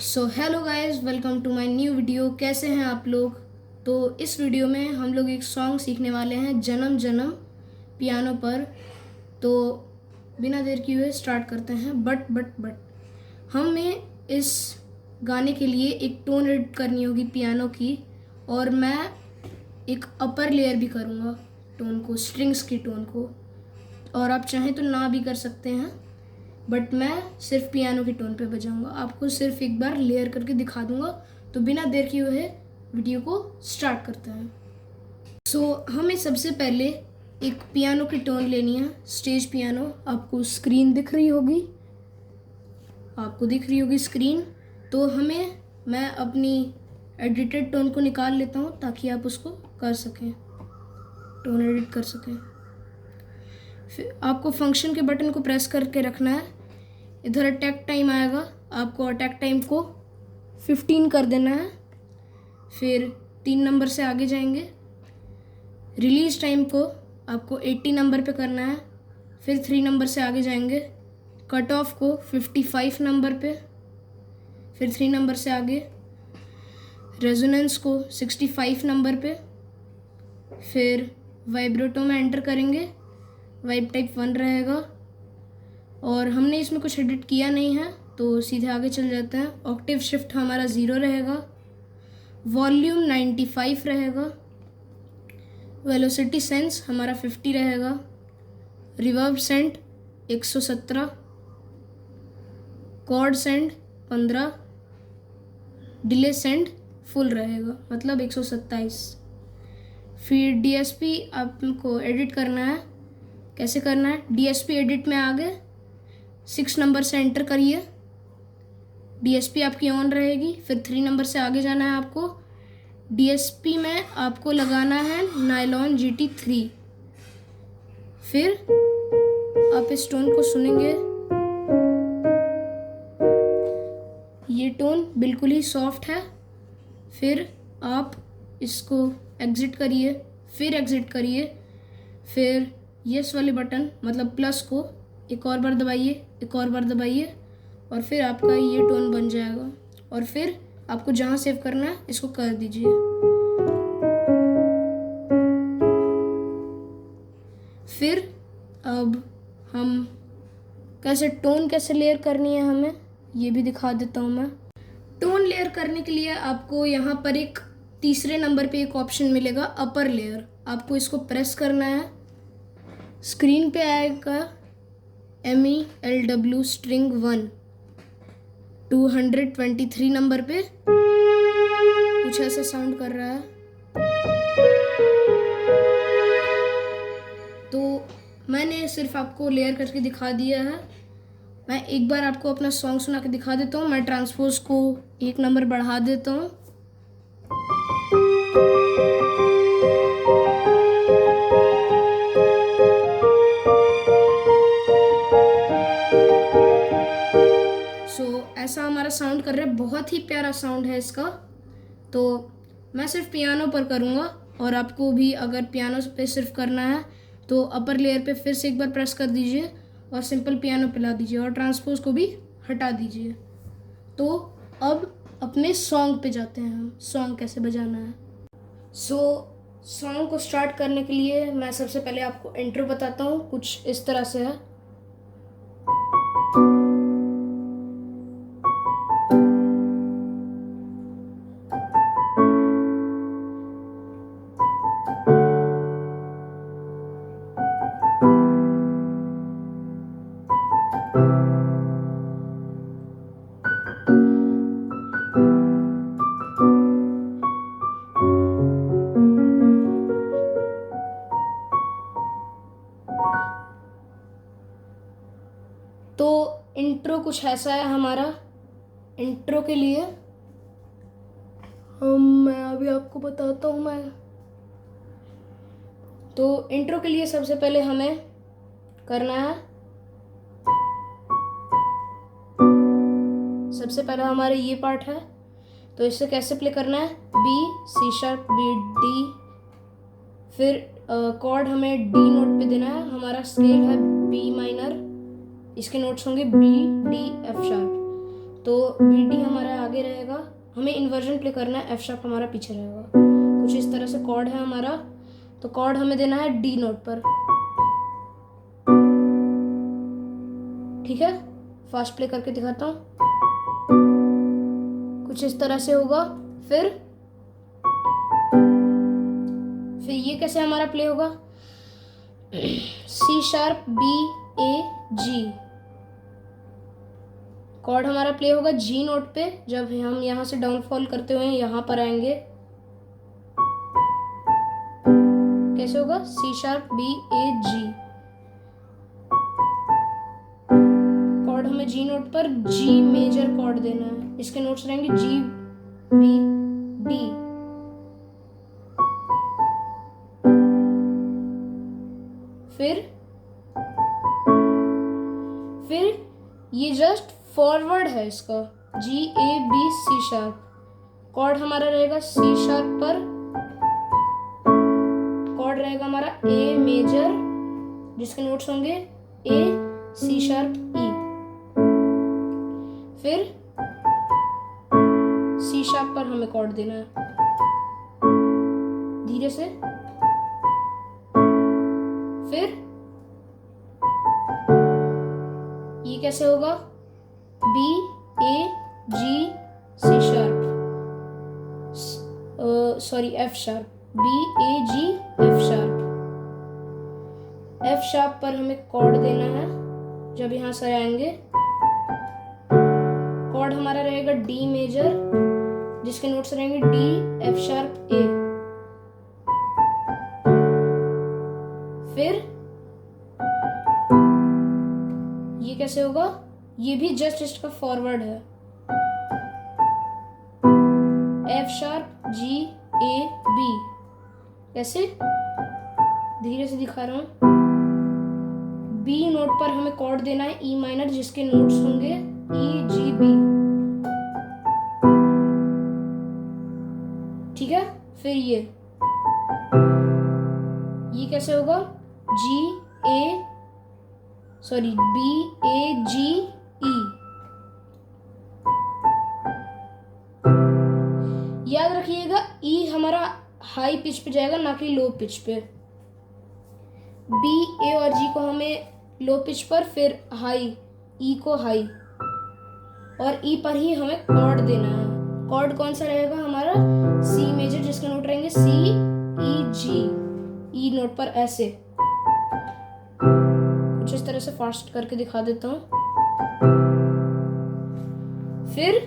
So hello guys, welcome to my new video. कैसे हैं आप लोग? तो इस वीडियो में हम लोग एक सॉन्ग सीखने वाले हैं, जन्म जन्म, पियानो पर। तो बिना देर किए हुए स्टार्ट करते हैं। बट हमें इस गाने के लिए एक टोन एडिट करनी होगी पियानो की, और मैं एक अपर लेयर भी करूँगा टोन को, स्ट्रिंग्स की टोन को। और आप चाहें तो ना भी कर सकते हैं, बट मैं सिर्फ पियानो की टोन पे बजाऊंगा। आपको सिर्फ एक बार लेयर करके दिखा दूंगा। तो बिना देर किए हुए वीडियो को स्टार्ट करते हैं। हमें सबसे पहले एक पियानो की टोन लेनी है, स्टेज पियानो। आपको स्क्रीन दिख रही होगी स्क्रीन। तो मैं अपनी एडिटेड टोन को निकाल लेता हूँ ताकि आप उसको कर सकें, टोन एडिट कर सकें। फिर आपको फंक्शन के बटन को प्रेस करके रखना है। इधर अटैक टाइम आएगा, आपको अटैक टाइम को 15 कर देना है। फिर 3 नंबर से आगे जाएंगे। रिलीज टाइम को आपको 80 नंबर पे करना है। फिर 3 नंबर से आगे जाएंगे। कट ऑफ को 55 नंबर पे, फिर 3 नंबर से आगे। रेजोनेंस को 65 नंबर पे। फिर वाइब्रेटो में एंटर करेंगे, वाइब टाइप 1 रहेगा। और हमने इसमें कुछ एडिट किया नहीं है तो सीधे आगे चल जाते हैं। ऑक्टेव शिफ्ट हमारा 0 रहेगा। वॉल्यूम 95 रहेगा। वेलोसिटी सेंस हमारा 50 रहेगा। Reverb send 117। Chord send 15। Delay send full रहेगा, मतलब 127। फिर डीएसपी आपको एडिट करना है। कैसे करना है? डीएसपी एडिट में आगे 6 नंबर से एंटर करिए। डीएसपी आपकी ऑन रहेगी। फिर 3 नंबर से आगे जाना है आपको। डीएसपी में आपको लगाना है नायलॉन GT3। फिर आप इस टोन को सुनेंगे, ये टोन बिल्कुल ही सॉफ्ट है। फिर आप इसको एग्जिट करिए, फिर एग्जिट करिए। फिर यस वाले बटन मतलब प्लस को एक और बार दबाइए, एक और बार दबाइए, और फिर आपका ये टोन बन जाएगा। और फिर आपको जहाँ सेव करना है इसको कर दीजिए। फिर अब हम टोन कैसे लेयर करनी है हमें ये भी दिखा देता हूँ मैं। टोन लेयर करने के लिए आपको यहाँ पर एक तीसरे नंबर पे एक ऑप्शन मिलेगा, अपर लेयर। आपको इसको प्रेस करना है। स्क्रीन पे आएगा MELW स्ट्रिंग 1 223 नंबर पे। कुछ ऐसा साउंड कर रहा है। तो मैंने सिर्फ आपको लेयर करके दिखा दिया है। मैं एक बार आपको अपना सॉन्ग सुना के दिखा देता हूँ। मैं ट्रांसपोज को 1 नंबर बढ़ा देता हूँ। ऐसा हमारा साउंड कर रहा है, बहुत ही प्यारा साउंड है इसका। तो मैं सिर्फ पियानो पर करूँगा, और आपको भी अगर पियानो पे सिर्फ करना है तो अपर लेयर पे फिर से एक बार प्रेस कर दीजिए और सिंपल पियानो पे ला दीजिए और ट्रांसपोज को भी हटा दीजिए। तो अब अपने सॉन्ग पे जाते हैं हम, सॉन्ग कैसे बजाना है। सॉन्ग को स्टार्ट करने के लिए मैं सबसे पहले आपको इंट्रो बताता हूँ। कुछ इस तरह से है। तो इंट्रो कुछ ऐसा है हमारा। इंट्रो के लिए मैं अभी आपको बताता हूँ मैं। तो इंट्रो के लिए सबसे पहले हमें करना है, सबसे पहला हमारे ये पार्ट है। तो इसे कैसे प्ले करना है? B C sharp B D। फिर कॉर्ड हमें D नोट पे देना है। हमारा स्केल है B माइनर। इसके नोट्स होंगे B D F शार्प। तो बी डी हमारा आगे रहेगा, हमें इन्वर्जन प्ले करना है, एफ शार्प हमारा पीछे रहेगा। कुछ इस तरह से कॉर्ड है हमारा। तो कॉर्ड हमें देना है डी नोट पर, ठीक है। फास्ट प्ले करके दिखाता हूँ, कुछ इस तरह से होगा। फिर ये कैसे हमारा प्ले होगा, C sharp B A ji, cord हमारा प्ले होगा जी नोट पे। जब हम यहाँ से डाउनफॉल करते हुए यहाँ पर आएंगे, कैसे होगा, C sharp B A ji, cord हमें जी नोट पर जी मेजर कॉर्ड देना है। इसके नोट्स रहेंगे जी बी डी। फिर ये जस्ट फॉरवर्ड है इसका, G A B C sharp. Chord हमारा रहेगा सी शार्प पर, कॉर्ड रहेगा हमारा ए मेजर, जिसके नोट्स होंगे ए सी शार्प ई। फिर सी शार्प पर हमें कॉर्ड देना है धीरे से। फिर ये कैसे होगा, B A G C sharp, sorry F sharp, B A G F sharp. F sharp पर हमें कॉर्ड देना है जब यहां से आएंगे। कॉर्ड हमारा रहेगा डी मेजर, जिसके नोट्स रहेंगे डी एफ शार्प ए। फिर ये कैसे होगा, ये भी जस्ट इसका फॉरवर्ड है, F sharp G A B. कैसे, धीरे से दिखा रहा हूं। बी नोट पर हमें कॉर्ड देना है ई माइनर, जिसके नोट्स होंगे ई जी बी, ठीक है। फिर ये कैसे होगा, जी ए सॉरी बी ए जी ई। याद रखिएगा ई हमारा हाई पिच पे जाएगा, ना कि लो पिच पे। बी ए और जी को हमें लो पिच पर, फिर हाई ई को हाई, और ई पर ही हमें कॉर्ड देना है। कॉर्ड कौन सा रहेगा हमारा, सी मेजर, जिसके नोट रहेंगे सी ई जी, ई नोट पर ऐसे। कुछ इस तरह से फास्ट करके दिखा देता हूं। फिर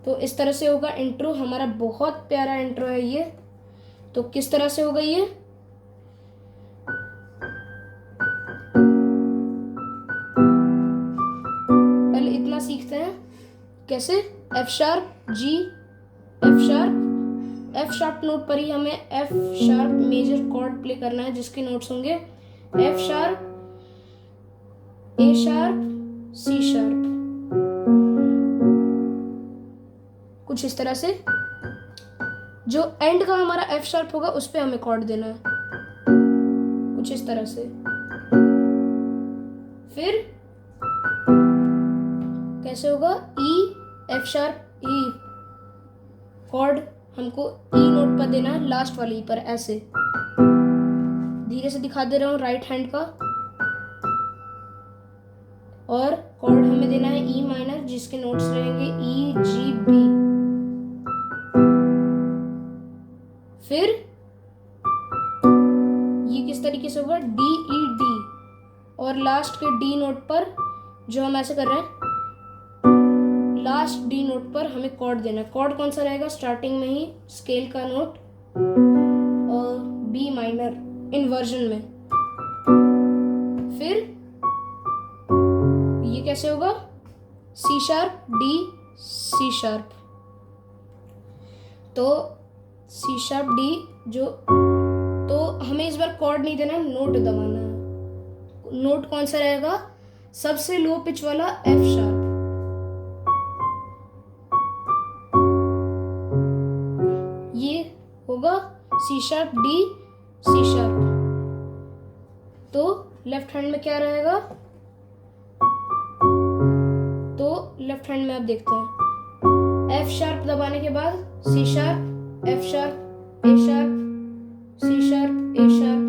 तो इस तरह से होगा इंट्रो हमारा। बहुत प्यारा इंट्रो है ये। तो किस तरह से होगा ये, पहले इतना सीखते हैं कैसे, F sharp G F sharp, F sharp note पर ही हमें F sharp major chord play करना है, जिसके नोट्स होंगे F sharp A sharp C sharp. कुछ इस तरह से, जो एंड का हमारा एफ शार्प होगा उस पे हमें कॉर्ड देना है, कुछ इस तरह से। फिर कैसे होगा, ई एफ शार्प ई, कॉर्ड हमको ई नोट पर देना है, लास्ट वाले ई पर ऐसे। धीरे से दिखा दे रहा हूं राइट हैंड का। और कॉर्ड हमें देना है ई माइनर, जिसके नोट्स रहेंगे ई जी बी। फिर ये किस तरीके से होगा, डी ई डी, और लास्ट के डी नोट पर जो हम ऐसे कर रहे हैं, लास्ट डी नोट पर हमें कॉर्ड देना है। कॉर्ड कौन सा रहेगा, स्टार्टिंग में ही स्केल का नोट बी माइनर इन्वर्जन में। फिर ये कैसे होगा, C sharp D C sharp. तो सी शार्प डी जो, तो हमें इस बार कॉर्ड नहीं देना, नोट दबाना है। नोट कौन सा रहेगा, सबसे लो पिच वाला एफ शार्प। ये हो C sharp D C sharp. तो लेफ्ट हैंड में क्या रहेगा? तो लेफ्ट हैंड में आप देखते हैं एफ शार्प दबाने के बाद C sharp, F sharp, A sharp, C sharp, A sharp,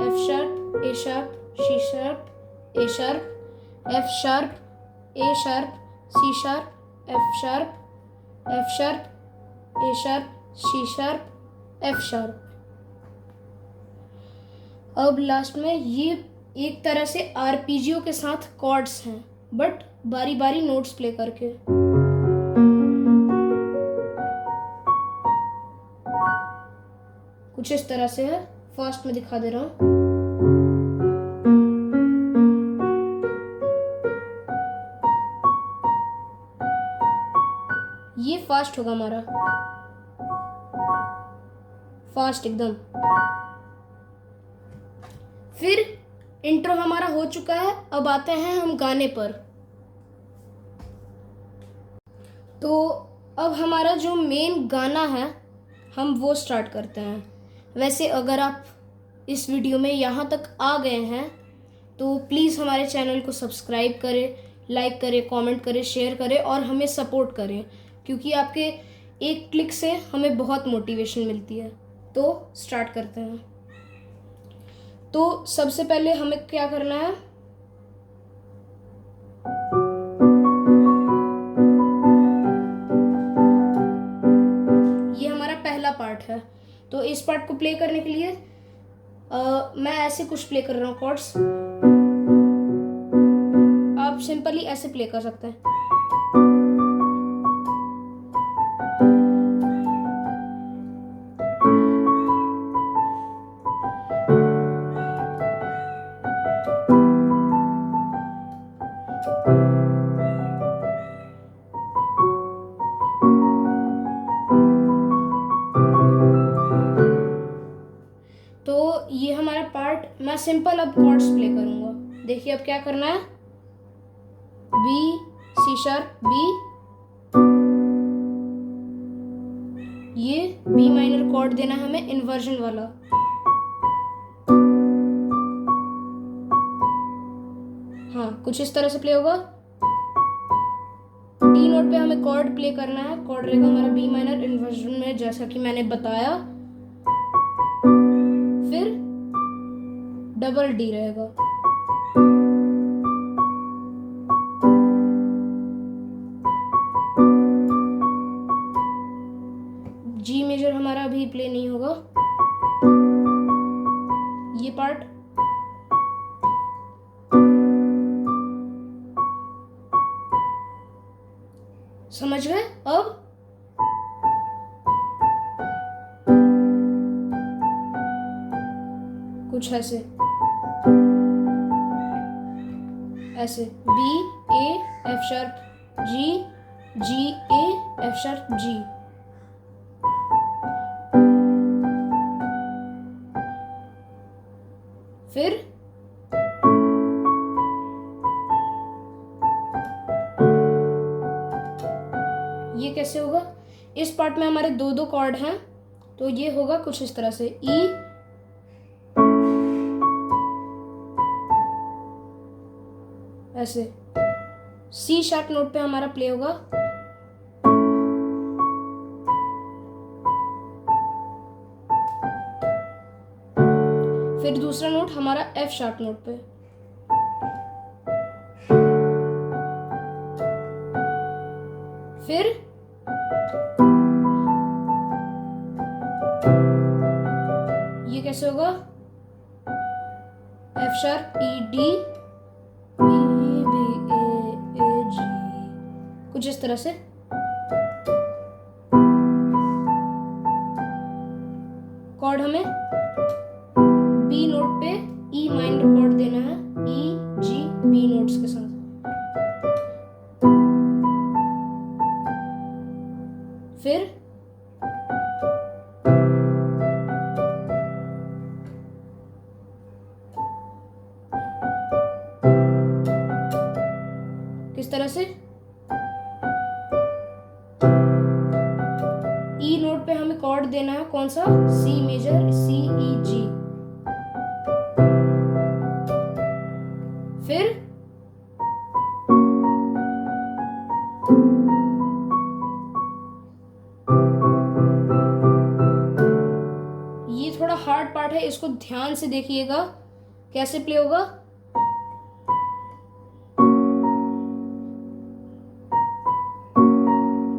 F sharp, A sharp, C sharp, A sharp, F sharp, A sharp, C sharp, F sharp, F sharp, A sharp, C sharp, F sharp. अब last में ये एक तरह से आरपीजियो के साथ chords हैं, but बारी बारी नोट्स प्ले करके। कुछ इस तरह से है, फास्ट में दिखा दे रहा हूं। ये फास्ट होगा हमारा, फास्ट एकदम। फिर इंट्रो हमारा हो चुका है, अब आते हैं हम गाने पर। तो अब हमारा जो मेन गाना है हम वो स्टार्ट करते हैं। वैसे अगर आप इस वीडियो में यहाँ तक आ गए हैं तो प्लीज़ हमारे चैनल को सब्सक्राइब करें, लाइक करें, कमेंट करें, शेयर करें और हमें सपोर्ट करें, क्योंकि आपके एक क्लिक से हमें बहुत मोटिवेशन मिलती है। तो स्टार्ट करते हैं। तो सबसे पहले हमें क्या करना है, ये हमारा पहला पार्ट है। तो इस पार्ट को प्ले करने के लिए मैं ऐसे कुछ प्ले कर रहा हूँ कॉर्ड्स। आप सिंपली ऐसे प्ले कर सकते हैं। तो ये हमारा पार्ट, मैं सिंपल अब कॉर्ड्स प्ले करूंगा। देखिए अब क्या करना है, बी, सी शार्प, बी, ये बी माइनर कॉर्ड देना है हमें इन्वर्जन वाला। हाँ, कुछ इस तरह से प्ले होगा। डी नोट पे हमें कॉर्ड प्ले करना है, कॉर्ड रहेगा हमारा बी माइनर इन्वर्जन में, जैसा कि मैंने बताया। फिर डबल डी रहेगा, जी मेजर हमारा अभी प्ले नहीं होगा। ये पार्ट समझ गए? अब कुछ ऐसे ऐसे B A F sharp G, G A F sharp G. फिर ये कैसे होगा, इस पार्ट में हमारे दो दो कॉर्ड हैं, तो ये होगा कुछ इस तरह से, ई, ऐसे सी शार्प नोट पे हमारा प्ले होगा। फिर दूसरा नोट हमारा एफ शार्प नोट पे। फिर ये कैसे होगा, F sharp E D B B A G, कुछ इस तरह से। कॉर्ड हमें बी नोट पे ई माइनर कॉर्ड देना है, ई जी बी नोट्स के साथ। फिर किस तरह से, ई नोट पे हमें कॉर्ड देना है कौन सा? सी मेजर, सी ई जी। फिर ये थोड़ा हार्ड पार्ट है, इसको ध्यान से देखिएगा कैसे प्ले होगा।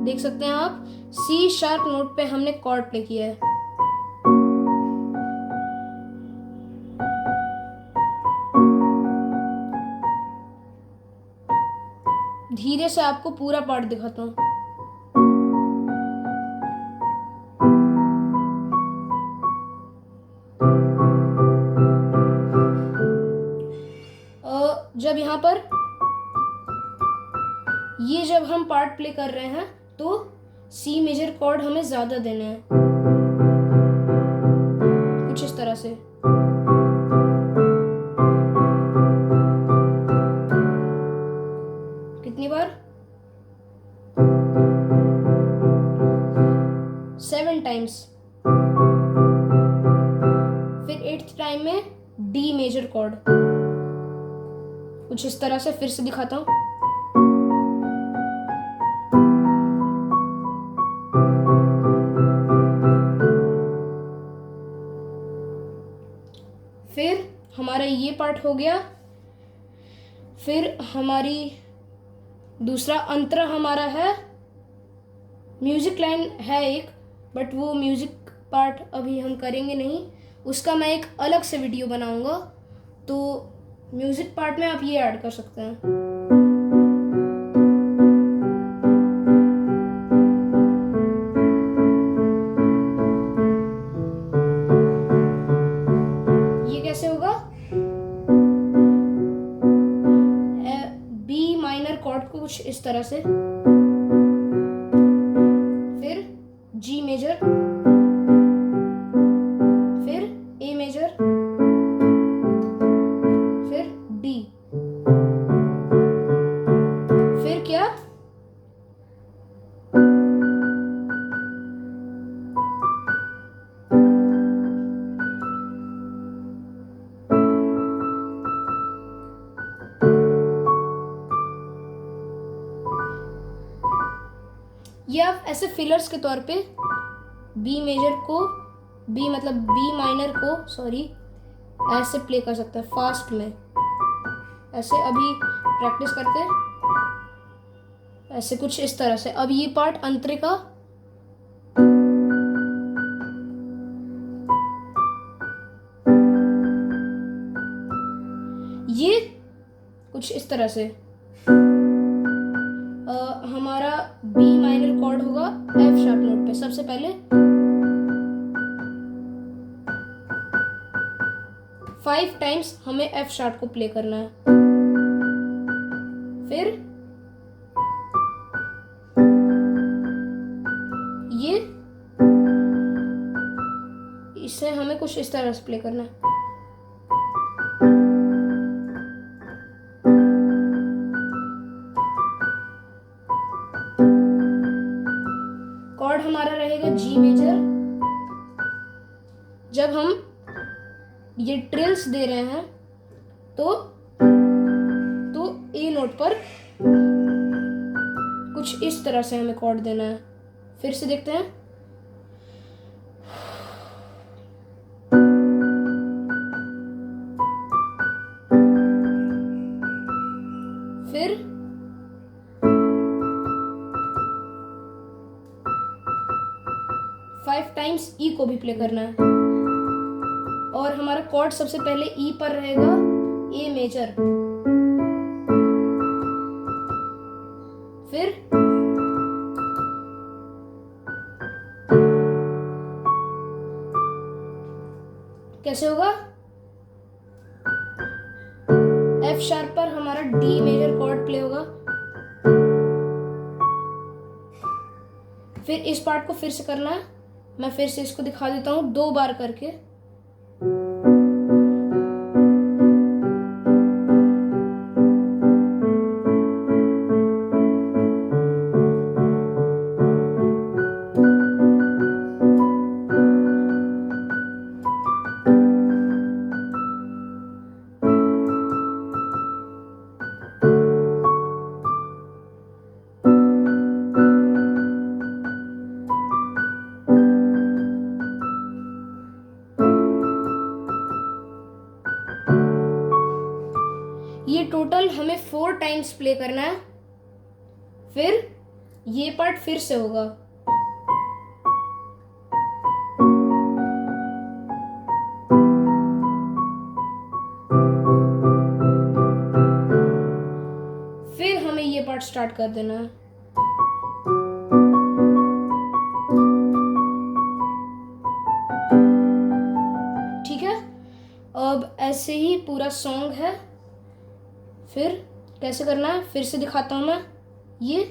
देख सकते हैं आप, सी शार्प नोट पे हमने कॉर्ड प्ले किया है। धीरे से आपको पूरा पार्ट दिखाता हूं। जब यहां पर ये जब हम पार्ट प्ले कर रहे हैं तो सी मेजर कॉर्ड हमें ज्यादा देने हैं, कुछ इस तरह से। कितनी बार? 7 टाइम्स। फिर 8th टाइम में डी मेजर कॉर्ड, कुछ इस तरह से। फिर से दिखाता हूं। फिर हमारा ये पार्ट हो गया। फिर हमारी दूसरा अंतरा हमारा है, म्यूजिक लाइन है एक, बट वो म्यूजिक पार्ट अभी हम करेंगे नहीं, उसका मैं एक अलग से वीडियो बनाऊंगा। तो म्यूजिक पार्ट में आप ये ऐड कर सकते हैं। ये कैसे होगा? बी माइनर कॉर्ड को कुछ इस तरह से, फिर जी मेजर, फिर ए मेजर, फिर डी, फिर क्या? ये आप ऐसे फिलर्स के तौर पे बी मेजर को, बी मतलब बी माइनर को, सॉरी, ऐसे प्ले कर सकते हैं फास्ट में। ऐसे अभी प्रैक्टिस करते हैं, ऐसे कुछ इस तरह से। अब ये पार्ट अंतरिका, ये कुछ इस तरह से। हमारा बी माइनर कॉर्ड होगा एफ शार्प नोट पे। सबसे पहले 5 टाइम्स हमें एफ शार्प को प्ले करना है। फिर ये, इसे हमें कुछ इस तरह से प्ले करना है। कॉर्ड हमारा रहेगा जी मेजर। जब हम ये ट्रिल्स दे रहे हैं तो ए नोट पर कुछ इस तरह से हमें कॉर्ड देना है। फिर से देखते हैं। फिर फाइव टाइम्स ई को भी प्ले करना है। और हमारा कॉर्ड सबसे पहले ई पर रहेगा, ए मेजर। फिर कैसे होगा? एफ शार्प पर हमारा डी मेजर कॉर्ड प्ले होगा। फिर इस पार्ट को फिर से करना है। मैं फिर से इसको दिखा देता हूं 2 बार करके। ये टोटल हमें 4 टाइम्स प्ले करना है, फिर ये पार्ट फिर से होगा। फिर हमें ये पार्ट स्टार्ट कर देना है। ठीक है, अब ऐसे ही पूरा सॉन्ग है। फिर कैसे करना है फिर से दिखाता हूं मैं। ये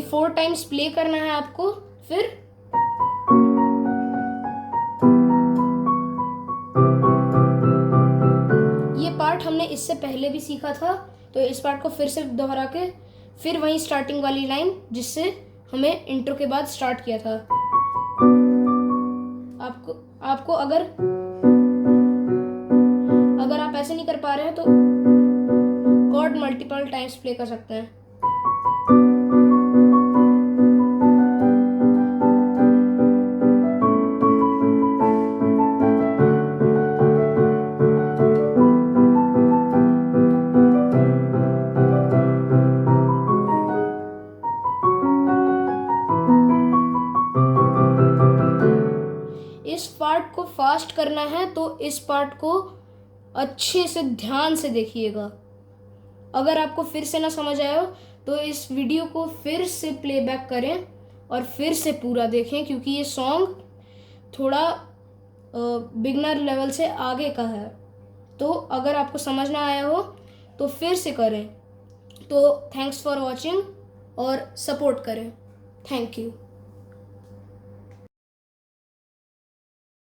4 टाइम्स प्ले करना है आपको। फिर ये पार्ट हमने इससे पहले भी सीखा था, तो इस पार्ट को फिर से दोहरा के फिर वही स्टार्टिंग वाली लाइन जिससे हमें इंट्रो के बाद स्टार्ट किया था। आपको अगर आप ऐसे नहीं कर पा रहे हैं तो कॉर्ड मल्टीपल टाइम्स प्ले कर सकते हैं। इस पार्ट को फास्ट करना है तो इस पार्ट को अच्छे से ध्यान से देखिएगा। अगर आपको फिर से ना समझ आया हो तो इस वीडियो को फिर से प्लेबैक करें और फिर से पूरा देखें, क्योंकि ये सॉन्ग थोड़ा बिगनर लेवल से आगे का है। तो अगर आपको समझ ना आया हो तो फिर से करें। तो थैंक्स फॉर वॉचिंग और सपोर्ट करें। Thank you.